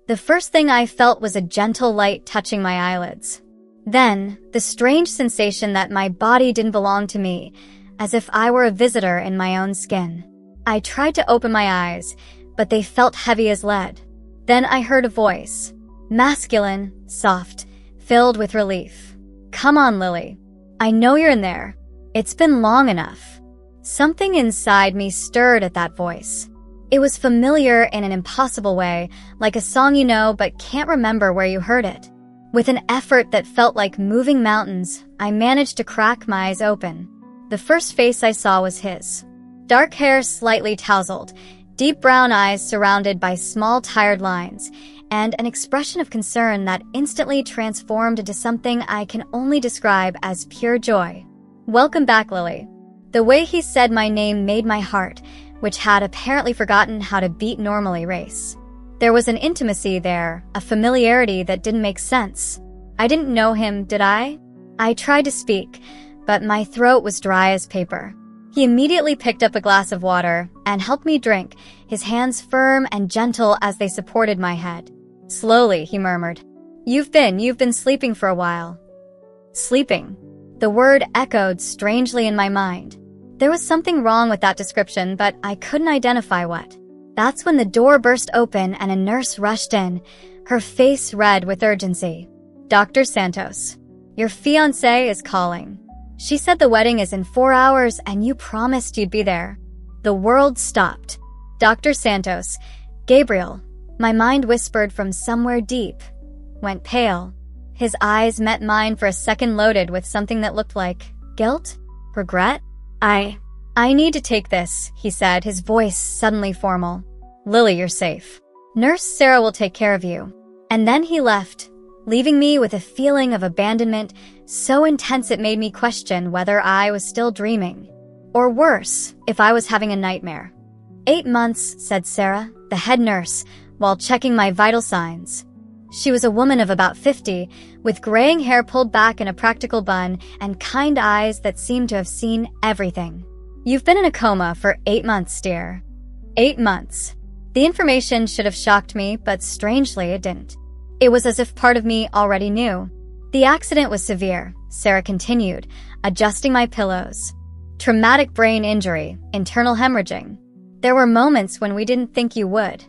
The first thing I felt was a gentle light touching my eyelids. Then, the strange sensation that my body didn't belong to me, as if I were a visitor in my own skin. I tried to open my eyes, but they felt heavy as lead. Then I heard a voice. Masculine, soft, filled with relief. "Come on, Lily. I know you're in there. It's been long enough." Something inside me stirred at that voice. It was familiar in an impossible way, like a song you know but can't remember where you heard it. With an effort that felt like moving mountains, I managed to crack my eyes open. The first face I saw was his. Dark hair slightly tousled, deep brown eyes surrounded by small tired lines, and an expression of concern that instantly transformed into something I can only describe as pure joy. "Welcome back, Lily." The way he said my name made my heart, which had apparently forgotten how to beat normally, race. There was an intimacy there, a familiarity that didn't make sense. I didn't know him, did I? I tried to speak, but my throat was dry as paper. He immediately picked up a glass of water and helped me drink, his hands firm and gentle as they supported my head. Slowly, he murmured, You've been sleeping for a while." Sleeping. The word echoed strangely in my mind. There was something wrong with that description, but I couldn't identify what. That's when the door burst open and a nurse rushed in, her face red with urgency. "Dr. Santos, your fiancé is calling. She said the wedding is in 4 hours and you promised you'd be there." The world stopped. "Dr. Santos, Gabriel," my mind whispered from somewhere deep, went pale. His eyes met mine for a second, loaded with something that looked like guilt? Regret? I need to take this," he said, his voice suddenly formal. "Lily, you're safe. Nurse Sarah will take care of you." And then he left, leaving me with a feeling of abandonment so intense it made me question whether I was still dreaming. Or worse, if I was having a nightmare. 8 months, said Sarah, the head nurse, while checking my vital signs. She was a woman of about 50, with graying hair pulled back in a practical bun and kind eyes that seemed to have seen everything. "You've been in a coma for 8 months, dear." 8 months. The information should have shocked me, but strangely it didn't. It was as if part of me already knew. "The accident was severe," Sarah continued, adjusting my pillows. "Traumatic brain injury, internal hemorrhaging. There were moments when we didn't think you would."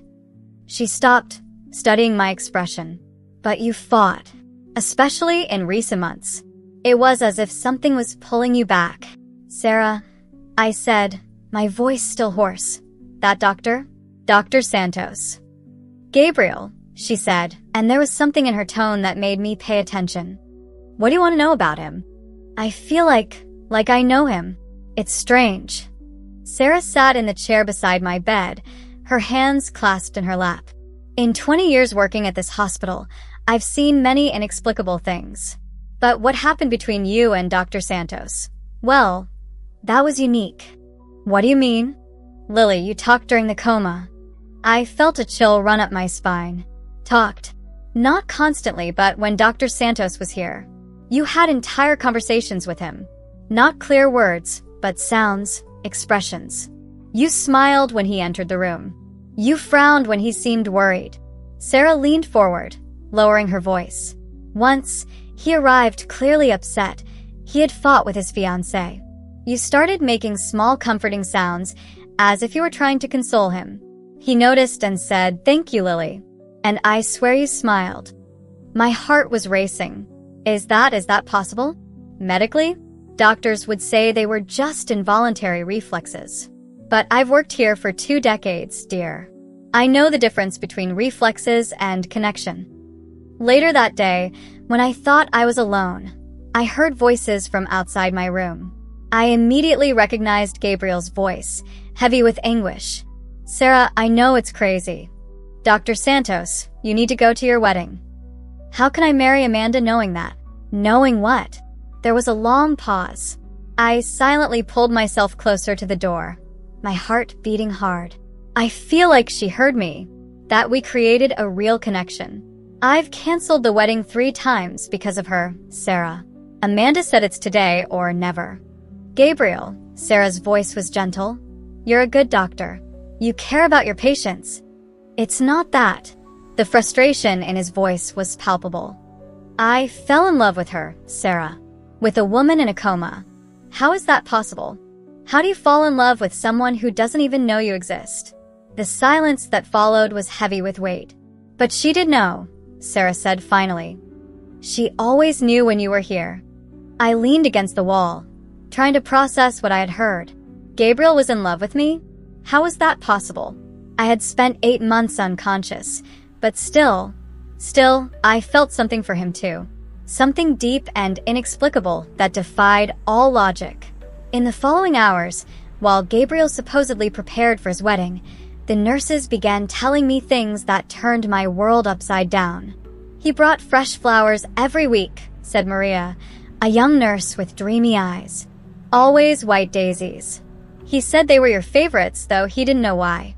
She stopped, studying my expression. "But you fought, especially in recent months. It was as if something was pulling you back." "Sarah," I said, my voice still hoarse. "That doctor?" "Dr. Santos." "Gabriel," she said, and there was something in her tone that made me pay attention. "What do you want to know about him?" "I feel like I know him. It's strange." Sarah sat in the chair beside my bed, her hands clasped in her lap. "In 20 years working at this hospital, I've seen many inexplicable things. But what happened between you and Dr. Santos? Well, that was unique." "What do you mean?" "Lily, you talked during the coma." I felt a chill run up my spine. "Talked. Not constantly, but when Dr. Santos was here. You had entire conversations with him. Not clear words, but sounds, expressions. You smiled when he entered the room. You frowned when he seemed worried." Sarah leaned forward, lowering her voice. "Once, he arrived clearly upset. He had fought with his fiancée. You started making small comforting sounds, as if you were trying to console him. He noticed and said, 'Thank you, Lily.' And I swear you smiled." My heart was racing. Is that possible? Medically? Doctors would say they were just involuntary reflexes. But I've worked here for 2 decades, dear. I know the difference between reflexes and connection. Later that day, when I thought I was alone, I heard voices from outside my room. I immediately recognized Gabriel's voice, heavy with anguish. "Sarah, I know it's crazy. Dr. Santos, you need to go to your wedding." How can I marry Amanda knowing that? Knowing what? There was a long pause. I silently pulled myself closer to the door, my heart beating hard. I feel like she heard me, that we created a real connection. "I've canceled the wedding 3 times because of her, Sarah. Amanda said it's today or never." "Gabriel," Sarah's voice was gentle, "you're a good doctor. You care about your patients." "It's not that. The frustration in his voice was palpable. "I fell in love with her, Sarah. With a woman in a coma. How is that possible? How do you fall in love with someone who doesn't even know you exist?" The silence that followed was heavy with weight. "But she did know," Sarah said finally. "She always knew when you were here." I leaned against the wall, trying to process what I had heard. Gabriel was in love with me? How was that possible? I had spent 8 months unconscious, but still, I felt something for him too. Something deep and inexplicable that defied all logic. In the following hours, while Gabriel supposedly prepared for his wedding, the nurses began telling me things that turned my world upside down. "He brought fresh flowers every week," said Maria, a young nurse with dreamy eyes. "Always white daisies. He said they were your favorites, though he didn't know why."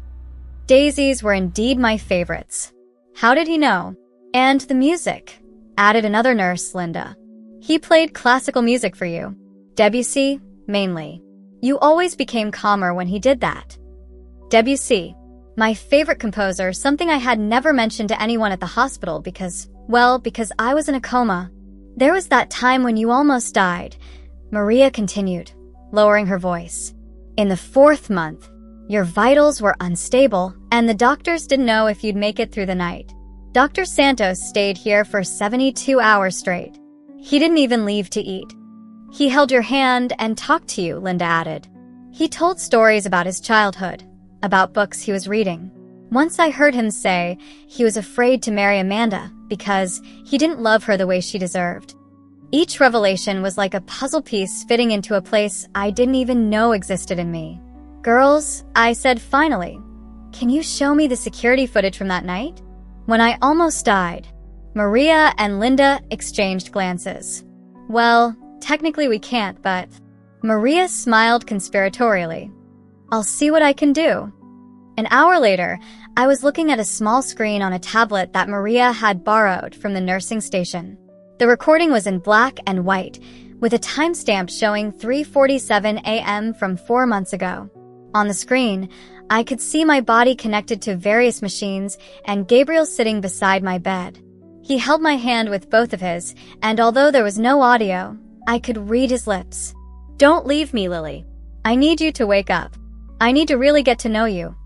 Daisies were indeed my favorites. How did he know? "And the music," added another nurse, Linda. "He played classical music for you. Debussy, mainly. You always became calmer when he did that." Debussy, my favorite composer, something I had never mentioned to anyone at the hospital because I was in a coma. "There was that time when you almost died," Maria continued, lowering her voice. "In the 4th month, your vitals were unstable, and the doctors didn't know if you'd make it through the night. Dr. Santos stayed here for 72 hours straight. He didn't even leave to eat. He held your hand and talked to you," Linda added. "He told stories about his childhood, about books he was reading. Once I heard him say he was afraid to marry Amanda because he didn't love her the way she deserved. Each revelation was like a puzzle piece fitting into a place I didn't even know existed in me." "Girls," I said finally, "can you show me the security footage from that night? When I almost died." Maria and Linda exchanged glances. "Well, technically we can't, but..." Maria smiled conspiratorially. "I'll see what I can do." An hour later, I was looking at a small screen on a tablet that Maria had borrowed from the nursing station. The recording was in black and white, with a timestamp showing 3:47 a.m. from 4 months ago. On the screen, I could see my body connected to various machines and Gabriel sitting beside my bed. He held my hand with both of his, and although there was no audio, I could read his lips. "Don't leave me, Lily. I need you to wake up. I need to really get to know you."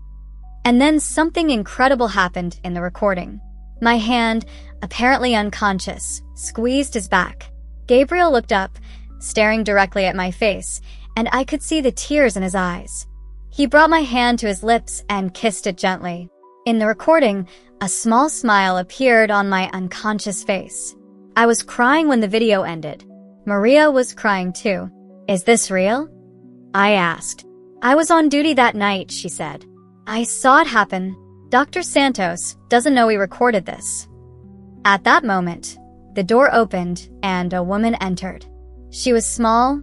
And then something incredible happened in the recording. My hand, apparently unconscious, squeezed his back. Gabriel looked up, staring directly at my face, and I could see the tears in his eyes. He brought my hand to his lips and kissed it gently. In the recording, a small smile appeared on my unconscious face. I was crying when the video ended. Maria was crying too. "Is this real?" I asked. "I was on duty that night," she said. "I saw it happen. Dr. Santos doesn't know we recorded this." At that moment, the door opened and a woman entered. She was small,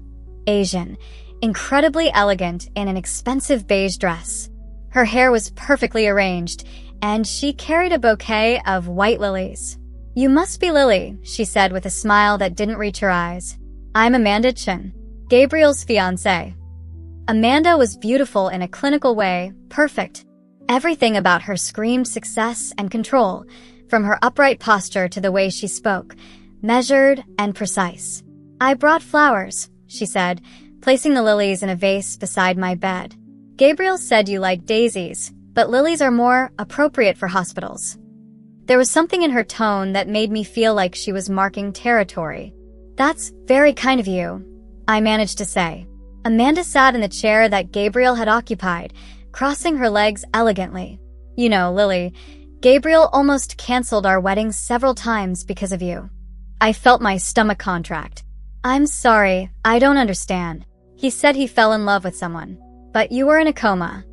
Asian, incredibly elegant in an expensive beige dress. Her hair was perfectly arranged, and she carried a bouquet of white lilies. "You must be Lily," she said with a smile that didn't reach her eyes. "I'm Amanda Chen, Gabriel's fiancée." Amanda was beautiful in a clinical way, perfect. Everything about her screamed success and control, from her upright posture to the way she spoke, measured and precise. "I brought flowers," she said, placing the lilies in a vase beside my bed. "Gabriel said you like daisies, but lilies are more appropriate for hospitals." There was something in her tone that made me feel like she was marking territory. "That's very kind of you," I managed to say. Amanda sat in the chair that Gabriel had occupied, crossing her legs elegantly. "You know, Lily, Gabriel almost canceled our wedding several times because of you." I felt my stomach contract. "I'm sorry, I don't understand. He said he fell in love with someone, but you were in a coma."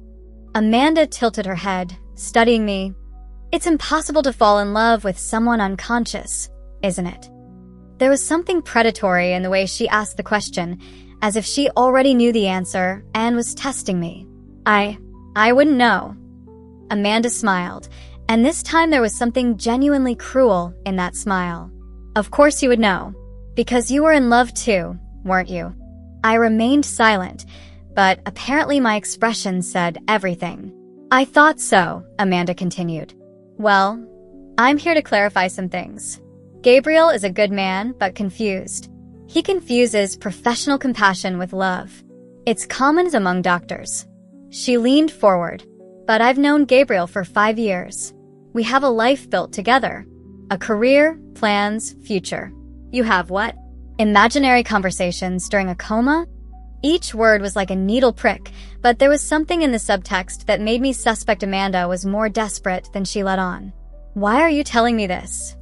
Amanda tilted her head, studying me. "It's impossible to fall in love with someone unconscious, isn't it?" There was something predatory in the way she asked the question, as if she already knew the answer and was testing me. I wouldn't know." Amanda smiled, and this time there was something genuinely cruel in that smile. "Of course you would know, because you were in love too, weren't you?" I remained silent, but apparently my expression said everything. "I thought so," Amanda continued. "Well, I'm here to clarify some things. Gabriel is a good man, but confused. He confuses professional compassion with love. It's common among doctors. She leaned forward. But I've known Gabriel for 5 years. We have a life built together. A career, plans, future. You have what? Imaginary conversations during a coma? Each word was like a needle prick, but there was something in the subtext that made me suspect Amanda was more desperate than she let on. Why are you telling me this?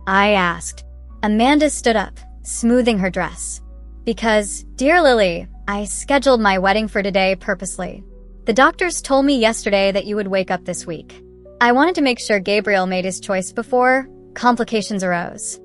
I asked. Amanda stood up, smoothing her dress. Because, dear Lily, I scheduled my wedding for today purposely. The doctors told me yesterday that you would wake up this week. I wanted to make sure Gabriel made his choice before complications arose.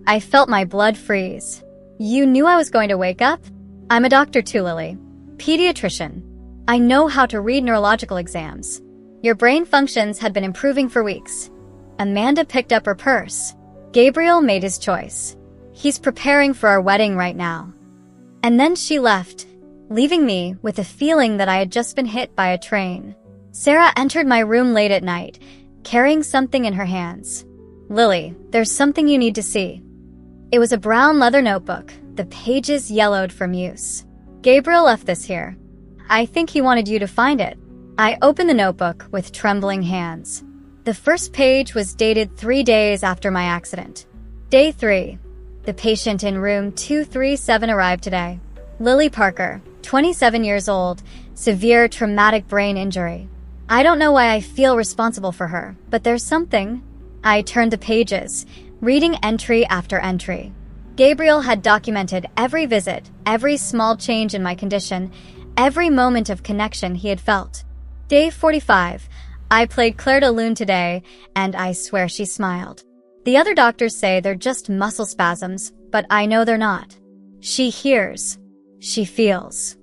I felt my blood freeze. You knew I was going to wake up? I'm a doctor too, Lily. Pediatrician. I know how to read neurological exams. Your brain functions had been improving for weeks. Amanda picked up her purse. Gabriel made his choice. He's preparing for our wedding right now. And then she left, leaving me with a feeling that I had just been hit by a train. Sarah entered my room late at night, carrying something in her hands. Lily, there's something you need to see. It was a brown leather notebook, the pages yellowed from use. Gabriel left this here. I think he wanted you to find it. I opened the notebook with trembling hands. The first page was dated 3 days after my accident. Day 3. The patient in room 237 arrived today. Lily Parker, 27 years old, severe traumatic brain injury. I don't know why I feel responsible for her, but there's something. I turned the pages, reading entry after entry. Gabriel had documented every visit, every small change in my condition, every moment of connection he had felt. Day 45. I played Claire de Lune today, and I swear she smiled. The other doctors say they're just muscle spasms, but I know they're not. She hears. She feels.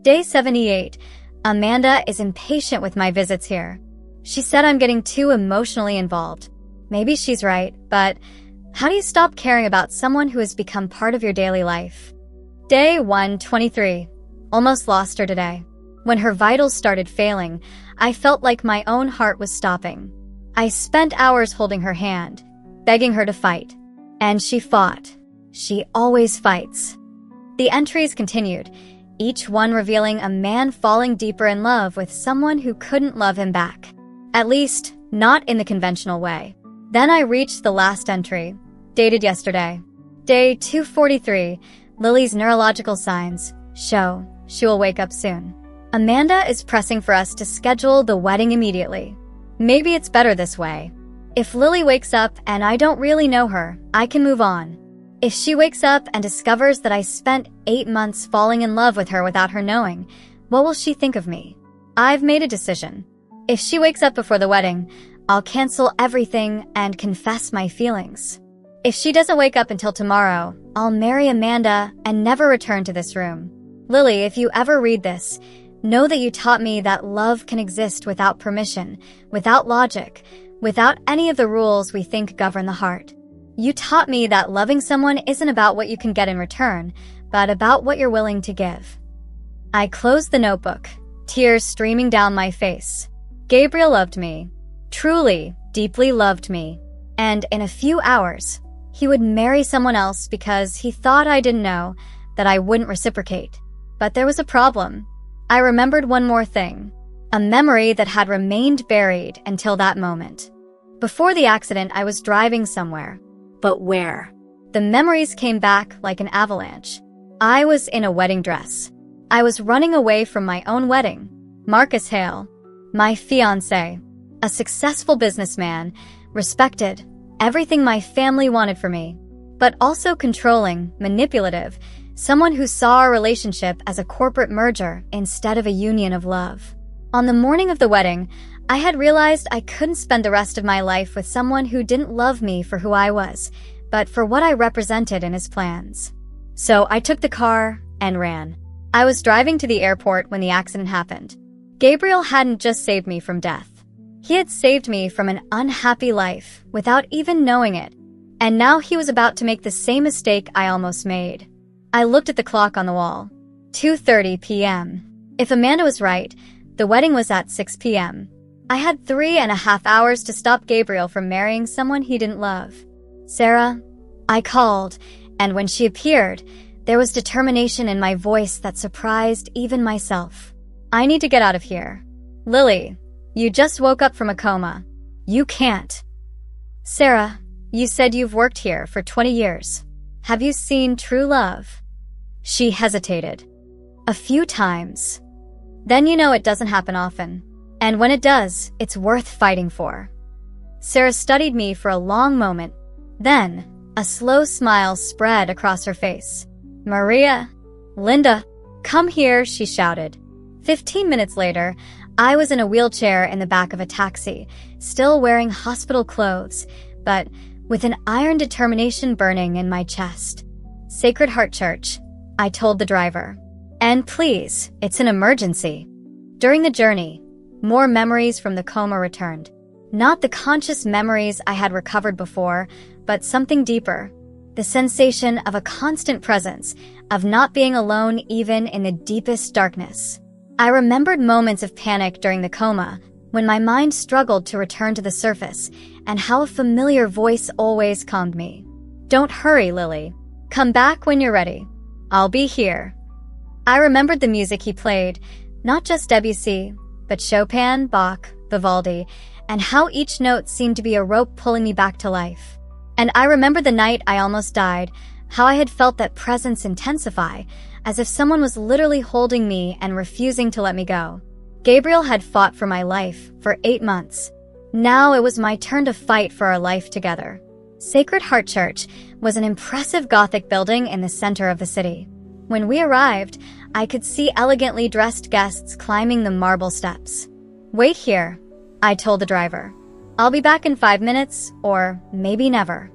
Day 78. Amanda is impatient with my visits here. She said I'm getting too emotionally involved. Maybe she's right, but how do you stop caring about someone who has become part of your daily life? Day 123. Almost lost her today. When her vitals started failing, I felt like my own heart was stopping. I spent hours holding her hand, begging her to fight. And she fought. She always fights. The entries continued, each one revealing a man falling deeper in love with someone who couldn't love him back. At least, not in the conventional way. Then I reached the last entry, dated yesterday. Day 243, Lily's neurological signs show she will wake up soon. Amanda is pressing for us to schedule the wedding immediately. Maybe it's better this way. If Lily wakes up and I don't really know her, I can move on. If she wakes up and discovers that I spent 8 months falling in love with her without her knowing, what will she think of me? I've made a decision. If she wakes up before the wedding, I'll cancel everything and confess my feelings. If she doesn't wake up until tomorrow, I'll marry Amanda and never return to this room. Lily, if you ever read this, know that you taught me that love can exist without permission, without logic, without any of the rules we think govern the heart. You taught me that loving someone isn't about what you can get in return, but about what you're willing to give. I closed the notebook, tears streaming down my face. Gabriel loved me. Truly, deeply loved me. And in a few hours, he would marry someone else because he thought I didn't know that I wouldn't reciprocate. But there was a problem. I remembered one more thing, a memory that had remained buried until that moment. Before the accident, I was driving somewhere. But where? The memories came back like an avalanche. I was in a wedding dress. I was running away from my own wedding. Marcus Hale, my fiancé, a successful businessman, respected, everything my family wanted for me, but also controlling, manipulative, someone who saw our relationship as a corporate merger instead of a union of love. On the morning of the wedding, I had realized I couldn't spend the rest of my life with someone who didn't love me for who I was, but for what I represented in his plans. So I took the car and ran. I was driving to the airport when the accident happened. Gabriel hadn't just saved me from death. He had saved me from an unhappy life without even knowing it, and now he was about to make the same mistake I almost made. I looked at the clock on the wall. 2:30 p.m. If Amanda was right, the wedding was at 6 p.m. I had 3.5 hours to stop Gabriel from marrying someone he didn't love. Sarah, I called, and when she appeared, there was determination in my voice that surprised even myself. I need to get out of here. Lily, you just woke up from a coma. You can't. Sarah, you said you've worked here for 20 years. Have you seen true love? She hesitated. A few times. Then you know it doesn't happen often. And when it does, it's worth fighting for. Sarah studied me for a long moment. Then, a slow smile spread across her face. Maria, Linda, come here, she shouted. 15 minutes later, I was in a wheelchair in the back of a taxi, still wearing hospital clothes, but with an iron determination burning in my chest. Sacred Heart Church, I told the driver. And please, it's an emergency. During the journey, more memories from the coma returned. Not the conscious memories I had recovered before, but something deeper. The sensation of a constant presence, of not being alone even in the deepest darkness. I remembered moments of panic during the coma, when my mind struggled to return to the surface, and how a familiar voice always calmed me. Don't hurry, Lily. Come back when you're ready. I'll be here. I remembered the music he played, not just Debussy, but Chopin, Bach, Vivaldi, and how each note seemed to be a rope pulling me back to life. And I remember the night I almost died, how I had felt that presence intensify, as if someone was literally holding me and refusing to let me go. Gabriel had fought for my life for 8 months. Now it was my turn to fight for our life together. Sacred Heart Church was an impressive Gothic building in the center of the city. When we arrived, I could see elegantly dressed guests climbing the marble steps. Wait here, I told the driver. I'll be back in 5 minutes, or maybe never.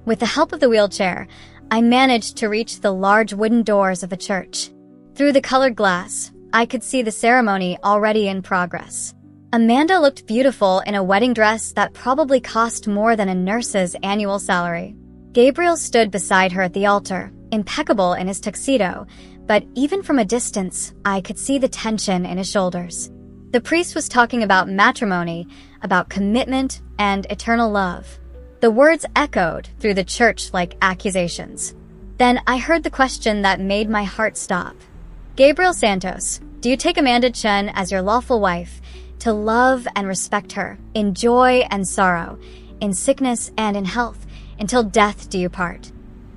With the help of the wheelchair, I managed to reach the large wooden doors of the church. Through the colored glass, I could see the ceremony already in progress. Amanda looked beautiful in a wedding dress that probably cost more than a nurse's annual salary. Gabriel stood beside her at the altar, impeccable in his tuxedo, but even from a distance, I could see the tension in his shoulders. The priest was talking about matrimony, about commitment, and eternal love. The words echoed through the church like accusations. Then I heard the question that made my heart stop. Gabriel Santos, do you take Amanda Chen as your lawful wife, to love and respect her, in joy and sorrow, in sickness and in health, until death do you part?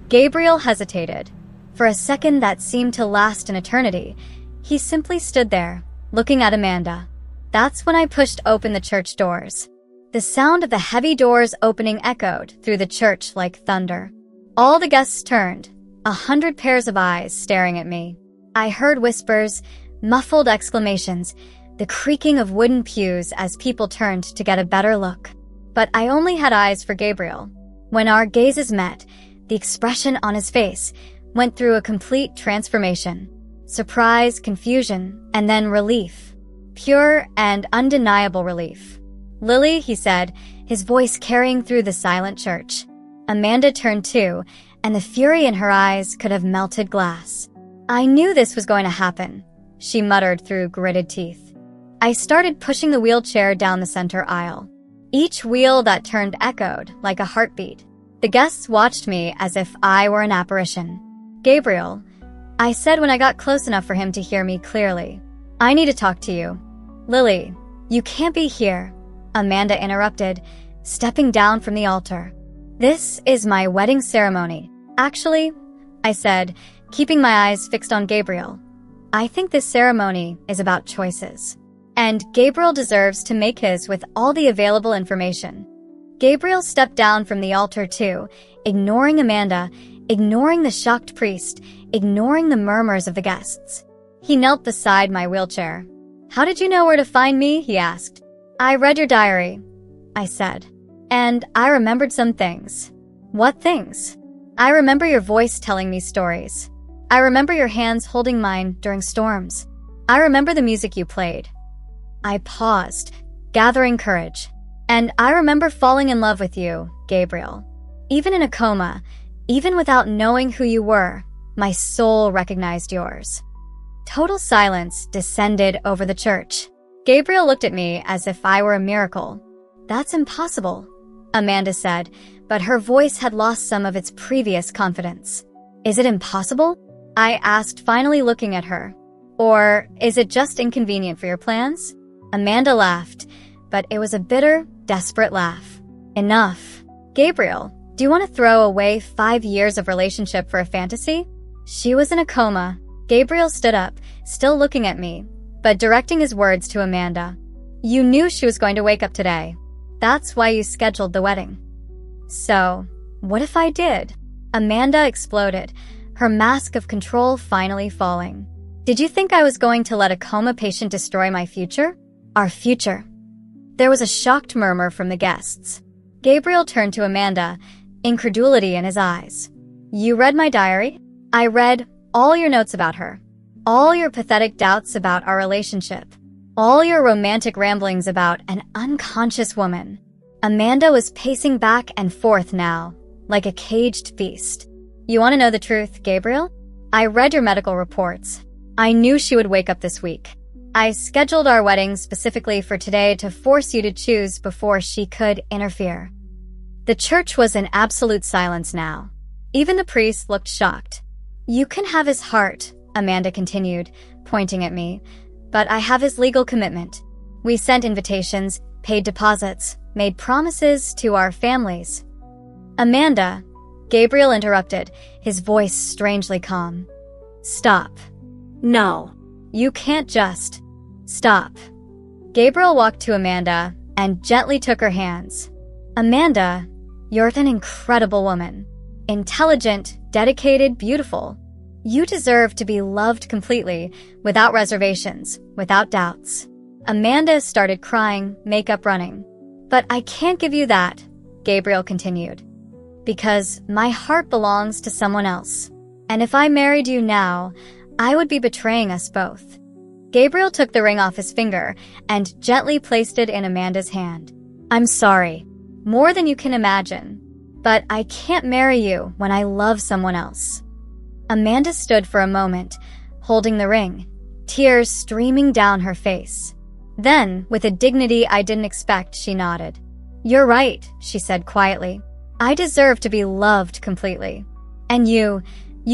Gabriel hesitated. For a second that seemed to last an eternity, he simply stood there, looking at Amanda. That's when I pushed open the church doors. The sound of the heavy doors opening echoed through the church like thunder. All the guests turned, 100 pairs of eyes staring at me. I heard whispers, muffled exclamations, the creaking of wooden pews as people turned to get a better look. But I only had eyes for Gabriel. When our gazes met, the expression on his face went through a complete transformation. Surprise, confusion, and then relief. Pure and undeniable relief. Lily, he said, his voice carrying through the silent church. Amanda turned too, and the fury in her eyes could have melted glass. I knew this was going to happen, she muttered through gritted teeth. I started pushing the wheelchair down the center aisle. Each wheel that turned echoed like a heartbeat. The guests watched me as if I were an apparition. Gabriel, I said when I got close enough for him to hear me clearly. I need to talk to you. Lily, you can't be here, Amanda interrupted, stepping down from the altar. This is my wedding ceremony. Actually, I said, keeping my eyes fixed on Gabriel. I think this ceremony is about choices. And Gabriel deserves to make his with all the available information. Gabriel stepped down from the altar too, ignoring Amanda, ignoring the shocked priest, ignoring the murmurs of the guests. He knelt beside my wheelchair. How did you know where to find me? He asked. I read your diary, I said. And I remembered some things. What things? I remember your voice telling me stories. I remember your hands holding mine during storms. I remember the music you played. I paused, gathering courage. And I remember falling in love with you, Gabriel. Even in a coma, even without knowing who you were, my soul recognized yours. Total silence descended over the church. Gabriel looked at me as if I were a miracle. "That's impossible," Amanda said, but her voice had lost some of its previous confidence. "Is it impossible?" I asked, finally looking at her. "Or is it just inconvenient for your plans?" Amanda laughed, but it was a bitter, desperate laugh. "Enough. Gabriel, do you want to throw away 5 years of relationship for a fantasy?" She was in a coma. Gabriel stood up, still looking at me, but directing his words to Amanda. "You knew she was going to wake up today. That's why you scheduled the wedding." "So, what if I did?" Amanda exploded, her mask of control finally falling. "Did you think I was going to let a coma patient destroy my future? Our future?" There was a shocked murmur from the guests. Gabriel turned to Amanda, incredulity in his eyes. "You read my diary? I read all your notes about her. All your pathetic doubts about our relationship. All your romantic ramblings about an unconscious woman." Amanda was pacing back and forth now, like a caged beast. "You want to know the truth, Gabriel? I read your medical reports. I knew she would wake up this week. I scheduled our wedding specifically for today to force you to choose before she could interfere." The church was in absolute silence now. Even the priest looked shocked. "You can have his heart," Amanda continued, pointing at me, "but I have his legal commitment. We sent invitations, paid deposits, made promises to our families." "Amanda," Gabriel interrupted, his voice strangely calm. "Stop. No. You can't just. Stop." Gabriel walked to Amanda and gently took her hands. "Amanda, you're an incredible woman. Intelligent, dedicated, beautiful. You deserve to be loved completely, without reservations, without doubts." Amanda started crying, makeup running. "But I can't give you that," Gabriel continued, "because my heart belongs to someone else. And if I married you now, I would be betraying us both." Gabriel took the ring off his finger and gently placed it in Amanda's hand. "I'm sorry, more than you can imagine, but I can't marry you when I love someone else." Amanda stood for a moment, holding the ring, tears streaming down her face. Then, with a dignity I didn't expect, she nodded. "You're right," she said quietly. "I deserve to be loved completely. And you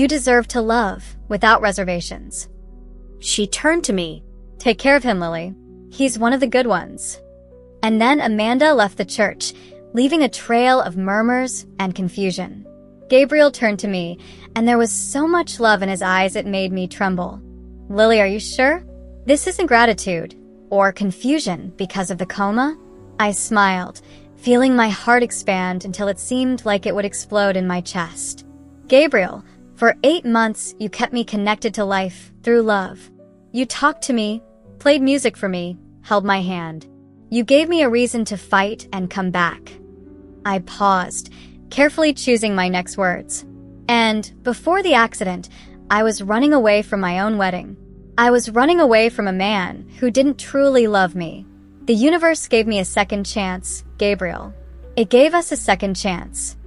deserve to love without reservations." She turned to me. "Take care of him, Lily. He's one of the good ones." And then Amanda left the church, leaving a trail of murmurs and confusion. Gabriel turned to me, and there was so much love in his eyes it made me tremble. "Lily, are you sure? This isn't gratitude or confusion because of the coma?" I smiled, feeling my heart expand until it seemed like it would explode in my chest. "Gabriel, for 8 months you kept me connected to life through love. You talked to me, played music for me, held my hand. You gave me a reason to fight and come back." I paused, carefully choosing my next words. "And before the accident, I was running away from my own wedding. I was running away from a man who didn't truly love me. The universe gave me a second chance, Gabriel. It gave us a second chance."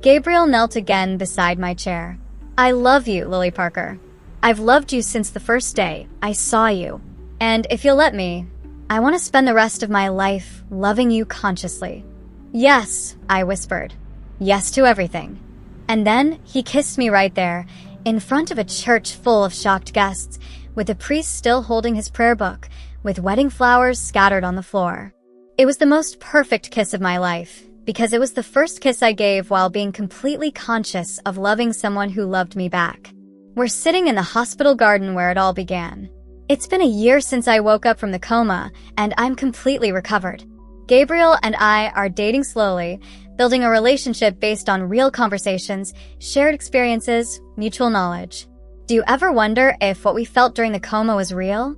Gabriel knelt again beside my chair. "I love you, Lily Parker. I've loved you since the first day I saw you. And if you'll let me, I want to spend the rest of my life loving you consciously." "Yes," I whispered. "Yes to everything." And then he kissed me right there, in front of a church full of shocked guests, with the priest still holding his prayer book, with wedding flowers scattered on the floor. It was the most perfect kiss of my life, because it was the first kiss I gave while being completely conscious of loving someone who loved me back. We're sitting in the hospital garden where it all began. It's been a year since I woke up from the coma, and I'm completely recovered. Gabriel and I are dating slowly, building a relationship based on real conversations, shared experiences, mutual knowledge. Do you ever wonder if what we felt during the coma was real?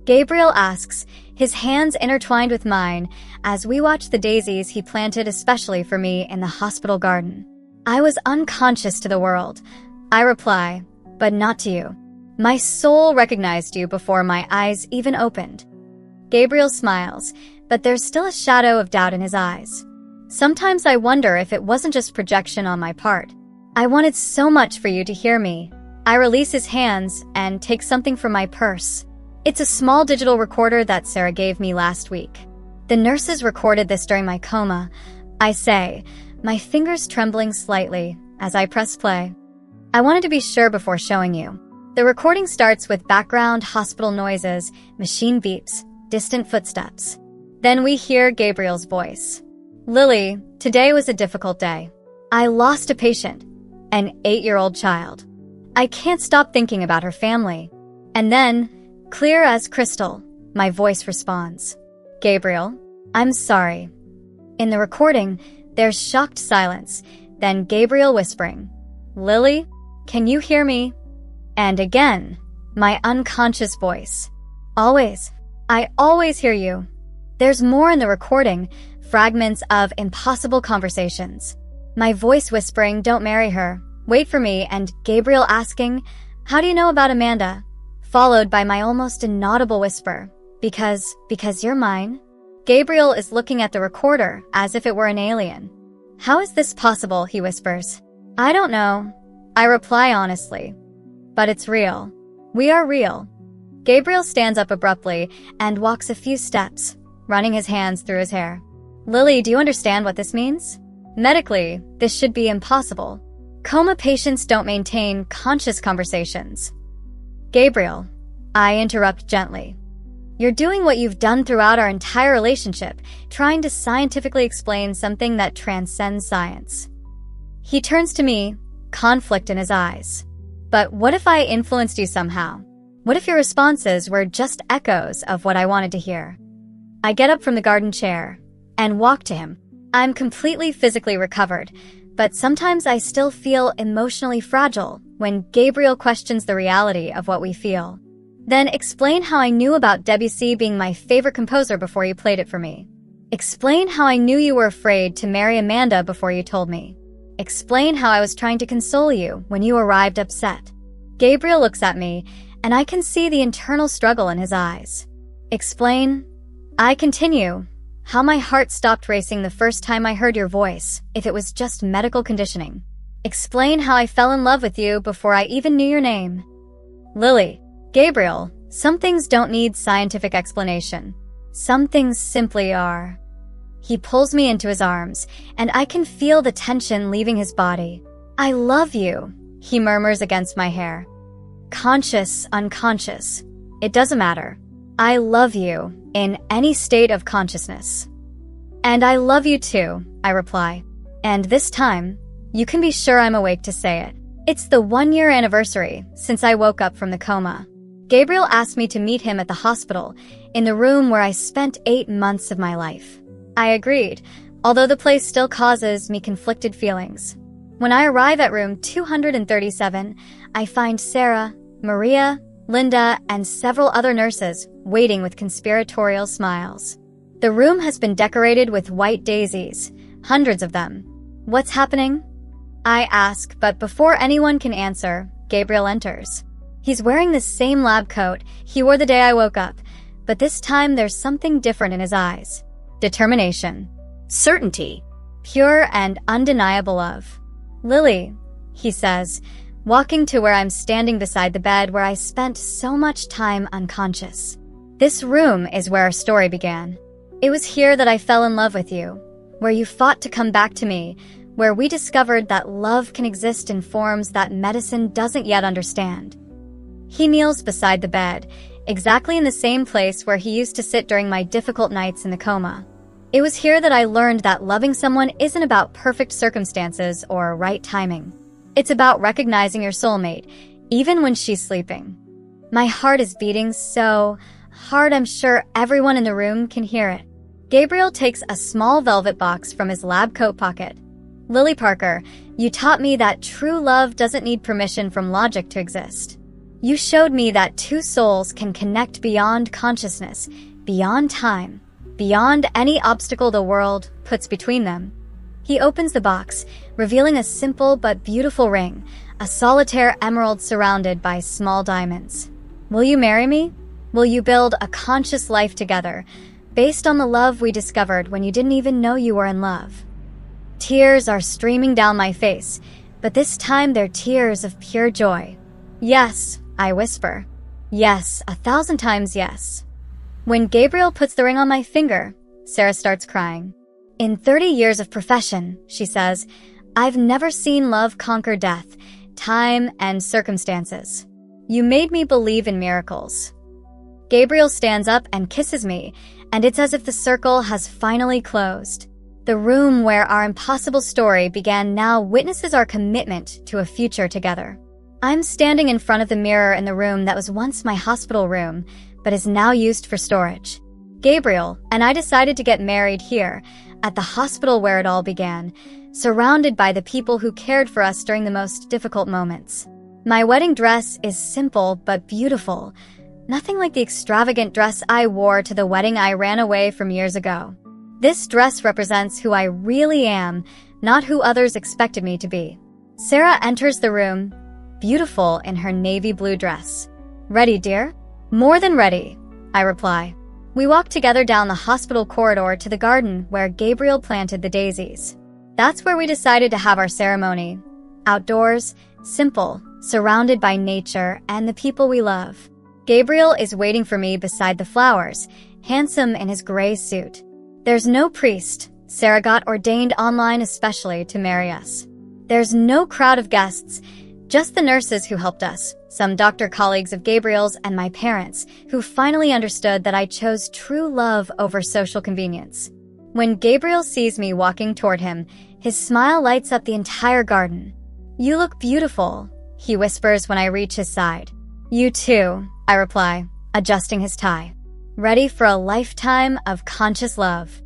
Gabriel asks, his hands intertwined with mine, as we watch the daisies he planted especially for me in the hospital garden. I was unconscious to the world. I reply, but not to you. My soul recognized you before my eyes even opened. Gabriel smiles, but there's still a shadow of doubt in his eyes. Sometimes I wonder if it wasn't just projection on my part. I wanted so much for you to hear me. I release his hands and take something from my purse. It's a small digital recorder that Sarah gave me last week. The nurses recorded this during my coma, I say, my fingers trembling slightly as I press play. I wanted to be sure before showing you. The recording starts with background hospital noises, machine beeps, distant footsteps. Then we hear Gabriel's voice. Lily, today was a difficult day. I lost a patient, an 8-year-old child. I can't stop thinking about her family. And then, clear as crystal, my voice responds. Gabriel, I'm sorry. In the recording, there's shocked silence, then Gabriel whispering, Lily, can you hear me? And again, my unconscious voice. Always. I always hear you. There's more in the recording, fragments of impossible conversations. My voice whispering, don't marry her, wait for me, and Gabriel asking, how do you know about Amanda? Followed by my almost inaudible whisper, because you're mine. Gabriel is looking at the recorder as if it were an alien. How is this possible, he whispers. I don't know. I reply honestly. But it's real. We are real. Gabriel stands up abruptly and walks a few steps, running his hands through his hair. Lily, do you understand what this means? Medically, this should be impossible. Coma patients don't maintain conscious conversations. Gabriel, I interrupt gently. You're doing what you've done throughout our entire relationship, trying to scientifically explain something that transcends science. He turns to me, conflict in his eyes. But what if I influenced you somehow? What if your responses were just echoes of what I wanted to hear? I get up from the garden chair and walk to him. I'm completely physically recovered, but sometimes I still feel emotionally fragile when Gabriel questions the reality of what we feel. Then explain how I knew about Debussy being my favorite composer before you played it for me. Explain how I knew you were afraid to marry Amanda before you told me. Explain how I was trying to console you when you arrived upset. Gabriel looks at me, and I can see the internal struggle in his eyes. Explain. I continue. How my heart stopped racing the first time I heard your voice, if it was just medical conditioning. Explain how I fell in love with you before I even knew your name. Lily. Gabriel, some things don't need scientific explanation. Some things simply are. He pulls me into his arms, and I can feel the tension leaving his body. I love you, he murmurs against my hair. Conscious, unconscious, it doesn't matter. I love you in any state of consciousness. And I love you too, I reply. And this time, you can be sure I'm awake to say it. It's the 1-year anniversary since I woke up from the coma. Gabriel asked me to meet him at the hospital, in the room where I spent 8 months of my life. I agreed, although the place still causes me conflicted feelings. When I arrive at room 237, I find Sarah, Maria, Linda, and several other nurses waiting with conspiratorial smiles. The room has been decorated with white daisies, hundreds of them. What's happening? I ask, but before anyone can answer, Gabriel enters. He's wearing the same lab coat he wore the day I woke up, but this time there's something different in his eyes. Determination. Certainty. Pure and undeniable love. Lily, he says, walking to where I'm standing beside the bed where I spent so much time unconscious. This room is where our story began. It was here that I fell in love with you, where you fought to come back to me, where we discovered that love can exist in forms that medicine doesn't yet understand. He kneels beside the bed, exactly in the same place where he used to sit during my difficult nights in the coma. It was here that I learned that loving someone isn't about perfect circumstances or right timing. It's about recognizing your soulmate, even when she's sleeping. My heart is beating so hard I'm sure everyone in the room can hear it. Gabriel takes a small velvet box from his lab coat pocket. Lily Parker, you taught me that true love doesn't need permission from logic to exist. You showed me that two souls can connect beyond consciousness, beyond time, beyond any obstacle the world puts between them. He opens the box, revealing a simple but beautiful ring, a solitaire emerald surrounded by small diamonds. Will you marry me? Will you build a conscious life together, based on the love we discovered when you didn't even know you were in love? Tears are streaming down my face, but this time they're tears of pure joy. Yes, I whisper. Yes, 1,000 times yes. When Gabriel puts the ring on my finger, Sarah starts crying. In 30 years of profession, she says, I've never seen love conquer death, time, and circumstances. You made me believe in miracles. Gabriel stands up and kisses me, and it's as if the circle has finally closed. The room where our impossible story began now witnesses our commitment to a future together. I'm standing in front of the mirror in the room that was once my hospital room, but is now used for storage. Gabriel and I decided to get married here, at the hospital where it all began, surrounded by the people who cared for us during the most difficult moments. My wedding dress is simple but beautiful, nothing like the extravagant dress I wore to the wedding I ran away from years ago. This dress represents who I really am, not who others expected me to be. Sarah enters the room, beautiful in her navy blue dress. Ready, dear? More than ready, I reply. We walk together down the hospital corridor to the garden where Gabriel planted the daisies. That's where we decided to have our ceremony. Outdoors, simple, surrounded by nature and the people we love. Gabriel is waiting for me beside the flowers, handsome in his gray suit. There's no priest. Sarah got ordained online especially to marry us. There's no crowd of guests, just the nurses who helped us, some doctor colleagues of Gabriel's and my parents, who finally understood that I chose true love over social convenience. When Gabriel sees me walking toward him, his smile lights up the entire garden. You look beautiful, he whispers when I reach his side. You too, I reply, adjusting his tie. Ready for a lifetime of conscious love.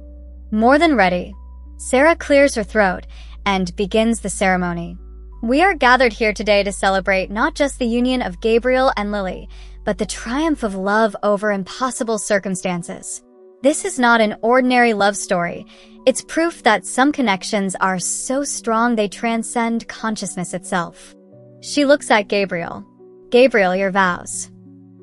More than ready. Sarah clears her throat and begins the ceremony. We are gathered here today to celebrate not just the union of Gabriel and Lily, but the triumph of love over impossible circumstances. This is not an ordinary love story. It's proof that some connections are so strong they transcend consciousness itself. She looks at Gabriel. Gabriel, your vows.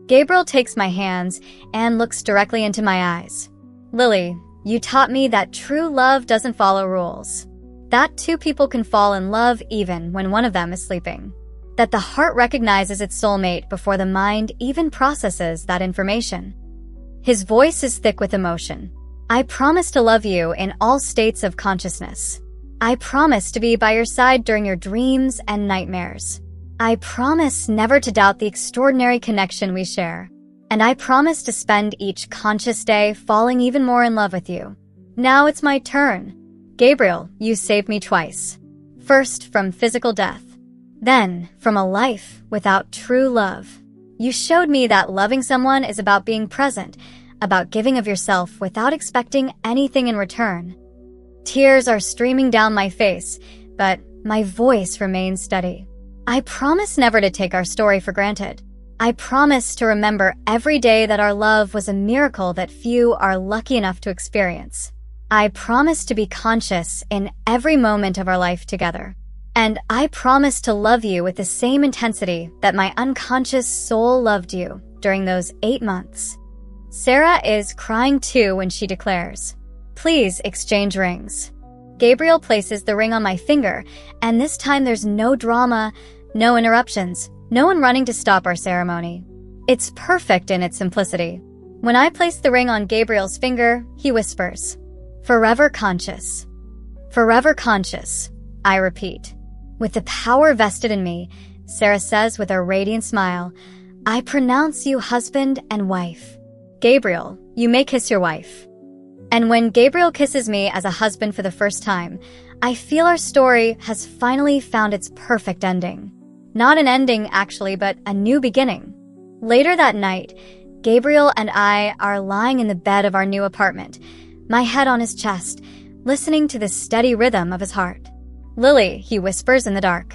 Gabriel takes my hands and looks directly into my eyes. Lily, you taught me that true love doesn't follow rules. That two people can fall in love even when one of them is sleeping. That the heart recognizes its soulmate before the mind even processes that information. His voice is thick with emotion. I promise to love you in all states of consciousness. I promise to be by your side during your dreams and nightmares. I promise never to doubt the extraordinary connection we share. And I promise to spend each conscious day falling even more in love with you. Now it's my turn. Gabriel, you saved me twice. First, from physical death. Then, from a life without true love. You showed me that loving someone is about being present, about giving of yourself without expecting anything in return. Tears are streaming down my face, but my voice remains steady. I promise never to take our story for granted. I promise to remember every day that our love was a miracle that few are lucky enough to experience. I promise to be conscious in every moment of our life together. And I promise to love you with the same intensity that my unconscious soul loved you during those 8 months. Sarah is crying too when she declares, please exchange rings. Gabriel places the ring on my finger, and this time there's no drama, no interruptions, no one running to stop our ceremony. It's perfect in its simplicity. When I place the ring on Gabriel's finger, he whispers, forever conscious. Forever conscious, I repeat. With the power vested in me, Sarah says with a radiant smile, I pronounce you husband and wife. Gabriel, you may kiss your wife. And when Gabriel kisses me as a husband for the first time, I feel our story has finally found its perfect ending. Not an ending, actually, but a new beginning. Later that night, Gabriel and I are lying in the bed of our new apartment, my head on his chest, listening to the steady rhythm of his heart. Lily, he whispers in the dark.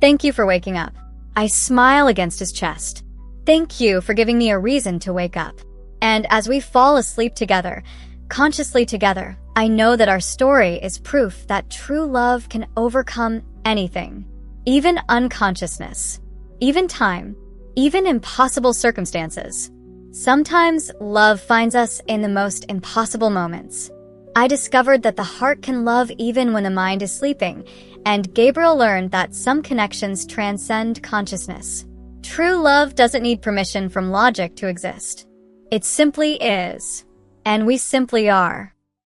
Thank you for waking up. I smile against his chest. Thank you for giving me a reason to wake up. And as we fall asleep together, consciously together, I know that our story is proof that true love can overcome anything. Even unconsciousness. Even time. Even impossible circumstances. Sometimes love finds us in the most impossible moments. I discovered that the heart can love even when the mind is sleeping, and Gabriel learned that some connections transcend consciousness. True love doesn't need permission from logic to exist. It simply is. And we simply are.